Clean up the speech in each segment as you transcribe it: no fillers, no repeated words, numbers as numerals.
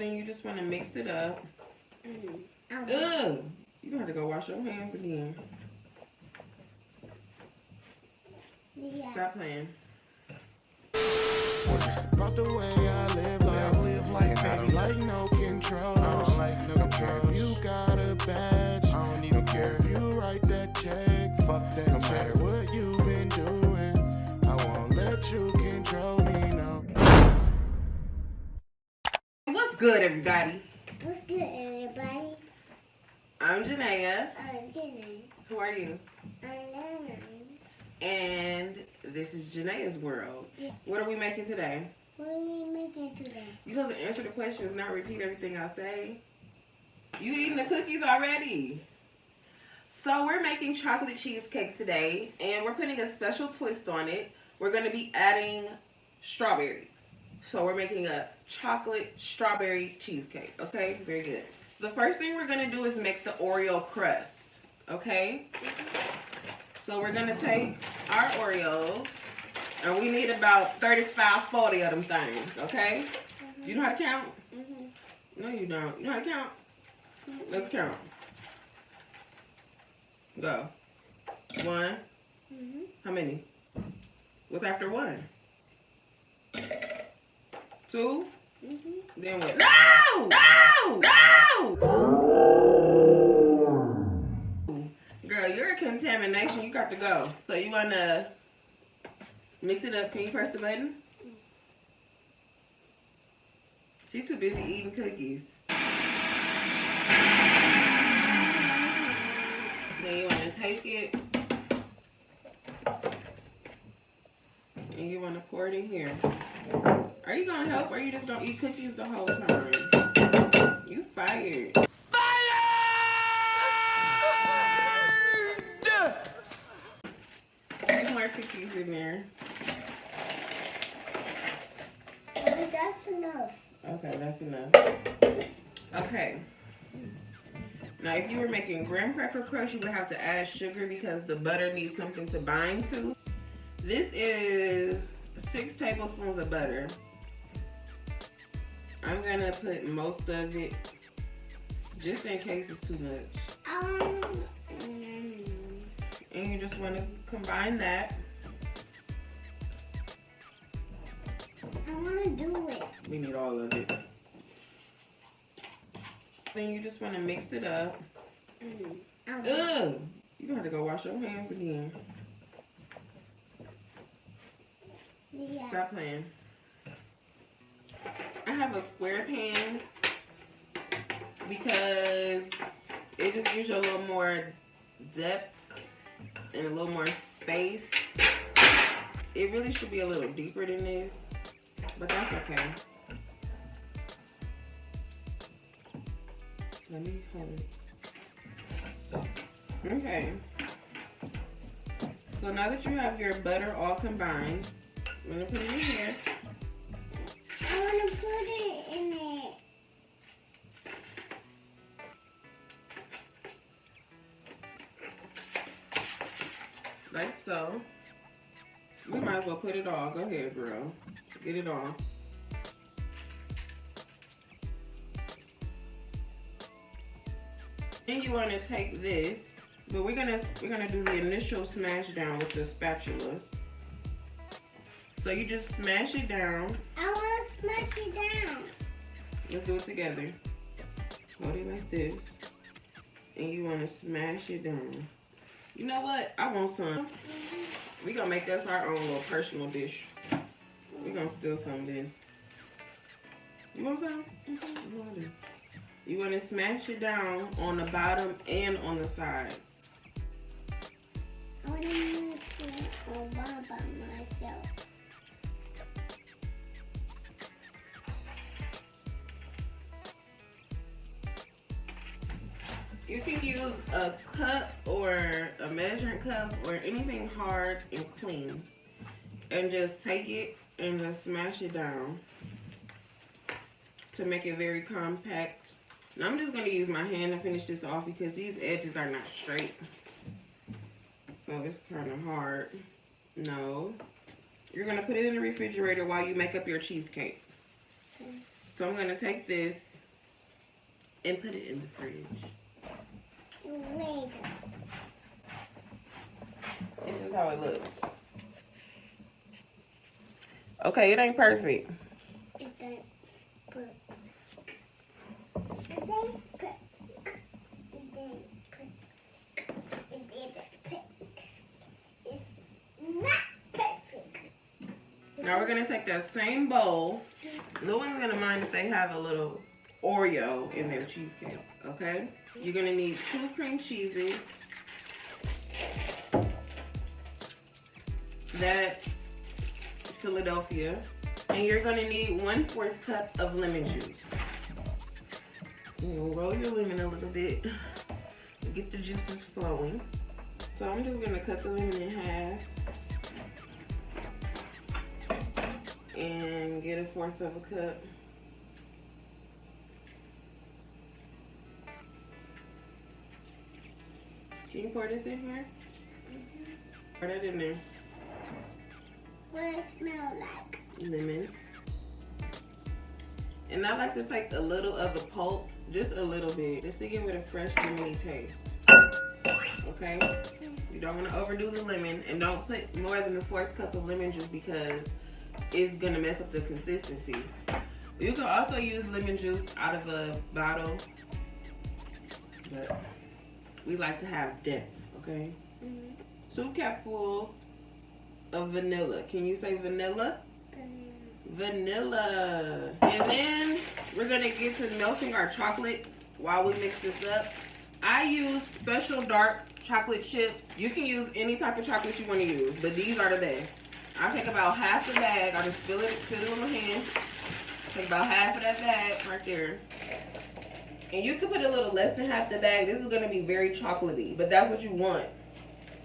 Then you just want to mix it up. Ugh! You have to go wash your hands again. Yeah. Stop playing. Well, just about the way I live life, and I don't like no control. I don't like no control. You got a badge, I don't even care if you write that check. Fuck that no check. Matter what you been doing, I won't let you control me, no. What's good, everybody? What's good, everybody? I'm Janaea. I'm Janaea. Who are you? I'm Lana. And this is Janaea's World. Yeah. What are we making today? What are we making today? You're supposed to answer the questions, not repeat everything I say. You eating the cookies already? So we're making chocolate cheesecake today, and we're putting a special twist on it. We're going to be adding strawberries. So we're making a chocolate strawberry cheesecake, okay? Very good. The first thing we're going to do is make the Oreo crust, okay? So we're going to take our Oreos, and we need about 35, 40 of them things, okay? You know how to count? No, you don't. You know how to count? Let's count. Go. One. How many? What's after one? Two. Then what? No! No! No! Girl, you're a contamination. You got to go. So you want to mix it up. Can you press the button? She's too busy eating cookies. Then you want to take it. And you want to pour it in here. Are you going to help or are you just going to eat cookies the whole time? You fired. There's more cookies in there. That's enough. Okay, that's enough. Okay. Now, if you were making graham cracker crust, you would have to add sugar because the butter needs something to bind to. This is 6 tablespoons of butter. I'm going to put most of it just in case it's too much. And you just want to combine that. I want to do it. We need all of it. Then you just want to mix it up. Ugh! You don't have to go wash your hands again. Yeah. Stop playing. I have a square pan because it just gives you a little more depth and a little more space. It really should be a little deeper than this, but that's okay. Let me hold it. Okay. So now that you have your butter all combined, I'm gonna put it in here. I want to put it in it. Like so. We might as well put it all. Go ahead, girl. Get it all. Then you want to take this, but we're gonna do the initial smash down with the spatula. So you just smash it down. I want to smash it down. Let's do it together. Hold it like this, and you want to smash it down. You know what? I want some. We're gonna make us our own little personal dish. We're gonna steal some of this. You want some? You want to smash it down on the bottom and on the sides. I want to make it all by myself. You can use a cup or a measuring cup or anything hard and clean. And just take it and just smash it down to make it very compact. Now I'm just going to use my hand to finish this off because these edges are not straight. So it's kind of hard. No. You're going to put it in the refrigerator while you make up your cheesecake. So I'm gonna take this and put it in the fridge. Later. This is how it looks. Okay, it ain't perfect. It ain't perfect. It ain't perfect. It ain't perfect. It ain't perfect. It's not perfect. Now we're gonna take that same bowl. No one's gonna mind if they have a little Oreo in their cheesecake, okay? You're gonna need 2 cream cheeses. That's Philadelphia. And you're gonna need 1/4 cup of lemon juice. You'll roll your lemon a little bit and get the juices flowing. So I'm just gonna cut the lemon in half and get 1/4 of a cup. Can you pour this in here? Pour that in there. What does it smell like? Lemon. And I like to take a little of the pulp, just a little bit, just to give it a fresh lemony taste. Okay? You don't want to overdo the lemon, and don't put more than 1/4 cup of lemon juice because it's going to mess up the consistency. You can also use lemon juice out of a bottle, but we like to have depth, okay? 2 cupfuls of vanilla. Can you say vanilla? Vanilla. And then we're gonna get to melting our chocolate while we mix this up. I use special dark chocolate chips. You can use any type of chocolate you want to use, but these are the best. I take about half the bag. I just fill it with my hand. Take about half of that bag right there. And you can put a little less than half the bag. This is gonna be very chocolatey, but that's what you want.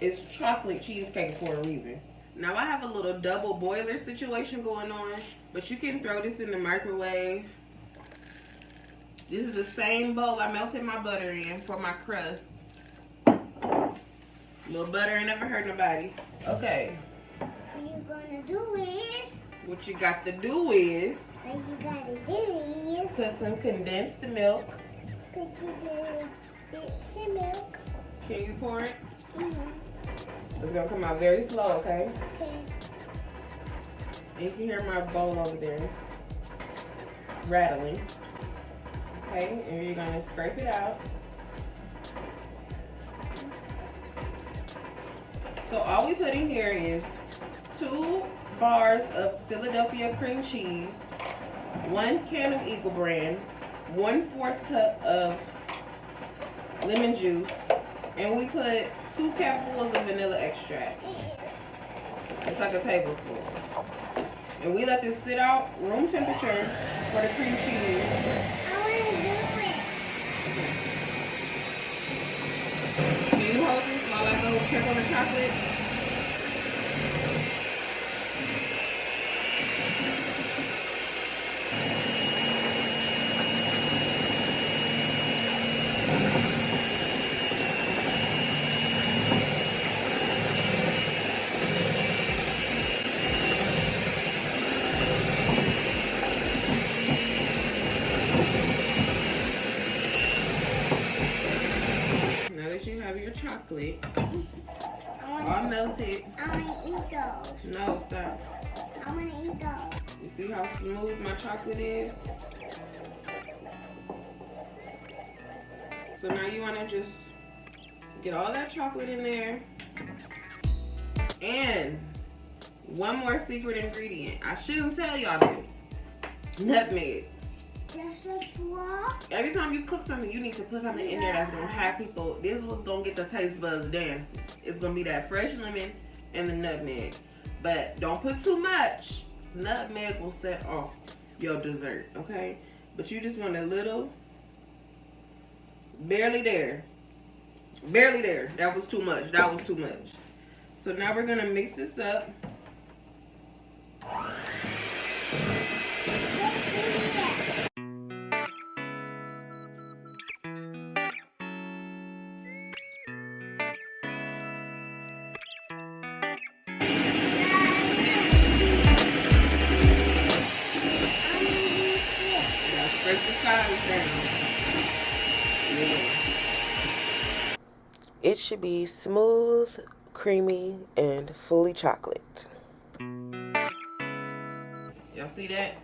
It's chocolate cheesecake for a reason. Now I have a little double boiler situation going on, but you can throw this in the microwave. This is the same bowl I melted my butter in for my crust. Little butter ain't never hurt nobody. Okay. What you gonna do is, What you got to do is put put some condensed milk. the milk. Can you pour it? Mm-hmm. It's gonna come out very slow, okay? Okay. And you can hear my bowl over there rattling. Okay, and you're gonna scrape it out. So all we put in here is 2 bars of Philadelphia cream cheese, 1 can of Eagle Brand, 1/4 cup of lemon juice, and we put 2 cupfuls of vanilla extract. It's like a tablespoon. And we let this sit out room temperature for the cream cheese. I wanna do it. Can you hold this while I go check on the chocolate? Now that you have your chocolate all melted. I wanna eat those. No, stop. I wanna eat those. You see how smooth my chocolate is? So now you want to just get all that chocolate in there. And one more secret ingredient. I shouldn't tell y'all this. Nutmeg. Just a swap. Every time you cook something, you need to put something in there that's going to have people, this was going to get the taste buds dancing. It's going to be that fresh lemon and the nutmeg. But don't put too much. Nutmeg will set off your dessert, okay? But you just want a little, barely there. Barely there. That was too much. That was too much. So now we're going to mix this up. this down. Yeah. It should be smooth, creamy, and fully chocolate. Y'all see that?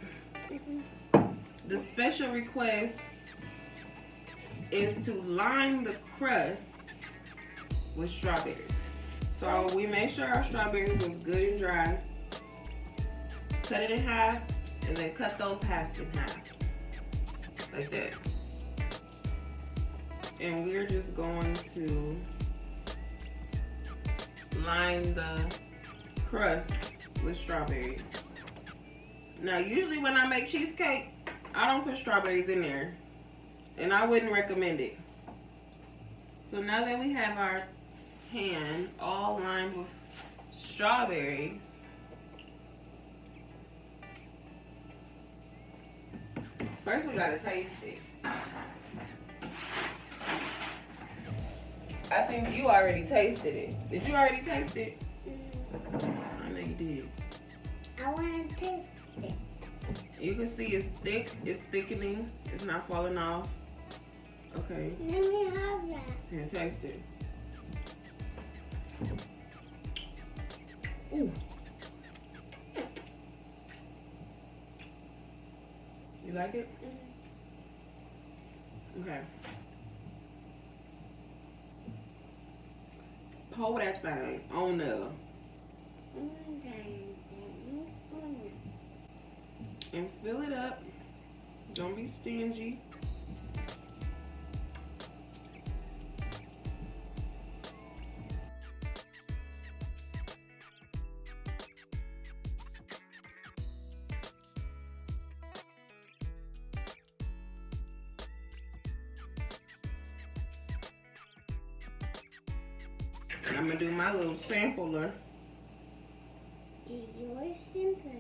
The special request is to line the crust with strawberries. So we made sure our strawberries was good and dry. Cut it in half and then cut those halves in half. Like that. And we're just going to line the crust with strawberries. Now usually when I make cheesecake, I don't put strawberries in there. And I wouldn't recommend it. So now that we have our pan all lined with strawberries, first we gotta taste it. I think you already tasted it. Did you already taste it? I know you did. I want to taste it. You can see it's thick, it's thickening, it's not falling off. Okay. Let me have that. Here, taste it. Ooh. You like it? Okay. Pour that thing on there. And fill it up. Don't be stingy. And I'm gonna do my little sampler. Do yours simpler?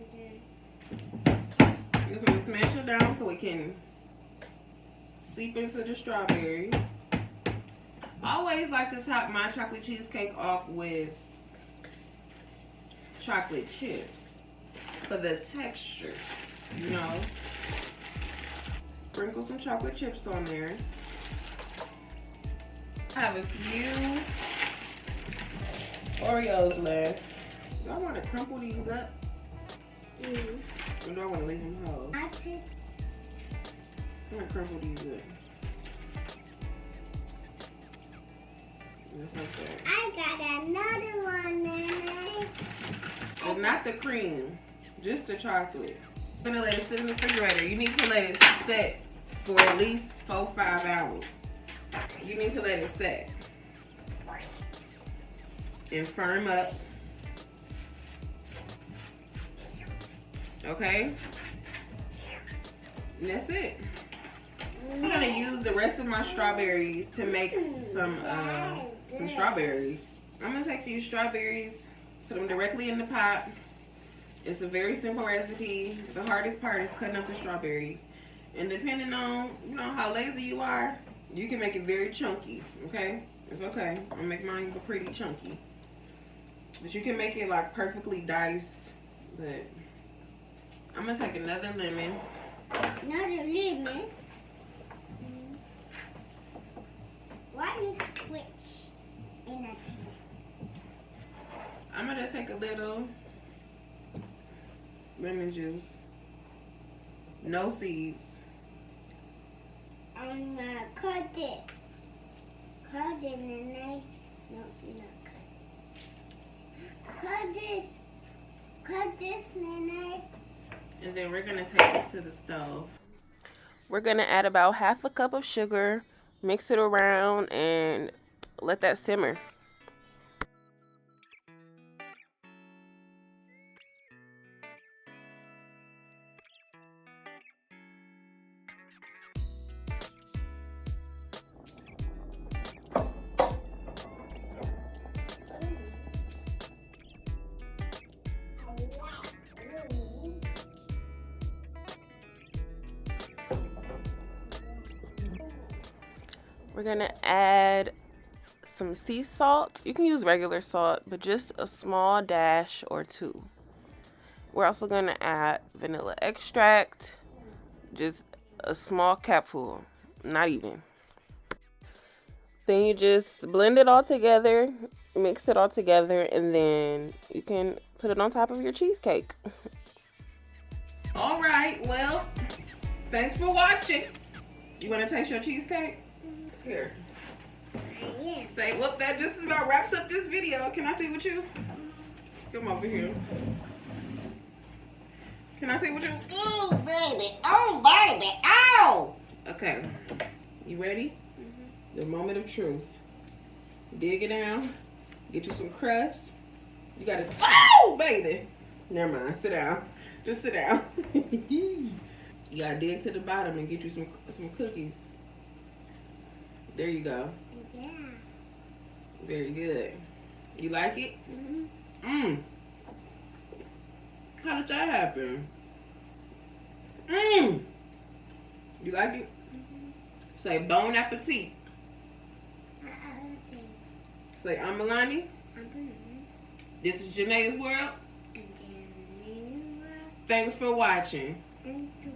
Just gonna smash it down so it can seep into the strawberries. I always like to top my chocolate cheesecake off with chocolate chips for the texture, you know. Sprinkle some chocolate chips on there. I have a few Oreos left. Do I want to crumple these up? Or do I want to leave them whole? I'm going to crumple these up. Just like that. I got another one, Nene. But not the cream, just the chocolate. I'm going to let it sit in the refrigerator. You need to let it set for at least 4-5 hours. You need to let it set and firm up. Okay? And that's it. I'm gonna use the rest of my strawberries to make some strawberries. I'm gonna take these strawberries, put them directly in the pot. It's a very simple recipe. The hardest part is cutting up the strawberries. And depending on, you know, how lazy you are, you can make it very chunky, okay? It's okay. I'll make mine pretty chunky. But you can make it like perfectly diced. But I'm gonna take another lemon. Another lemon? What is which in a table? I'm gonna just take a little lemon juice. No seeds. I'm gonna cut it. Cut it, Nene. No, not cut. Cut this. Cut this, Nene. And then we're gonna take this to the stove. We're gonna add about half a cup of sugar, mix it around, and let that simmer. We're gonna add some sea salt. You can use regular salt, but just a small dash or two. We're also gonna add vanilla extract, just a small capful, not even. Then you just blend it all together, mix it all together, and then you can put it on top of your cheesecake. All right, well, thanks for watching. You want to taste your cheesecake? Here. Yeah. Say, look, that just about wraps up this video. Can I see what you? Come over here. Can I see what you? Oh, baby. Oh, baby. Oh. Okay. You ready? Mm-hmm. The moment of truth. Dig it down. Get you some crust. You gotta. Oh, baby. Never mind. Sit down. Just sit down. You gotta dig to the bottom and get you some cookies. There you go. Yeah. Very good. You like it? Mm-hmm. How did that happen? You like it? Mm-hmm. Say bon appetit. Okay. Say I'm Milani. This is Janae's World. Thanks for watching. Thank you.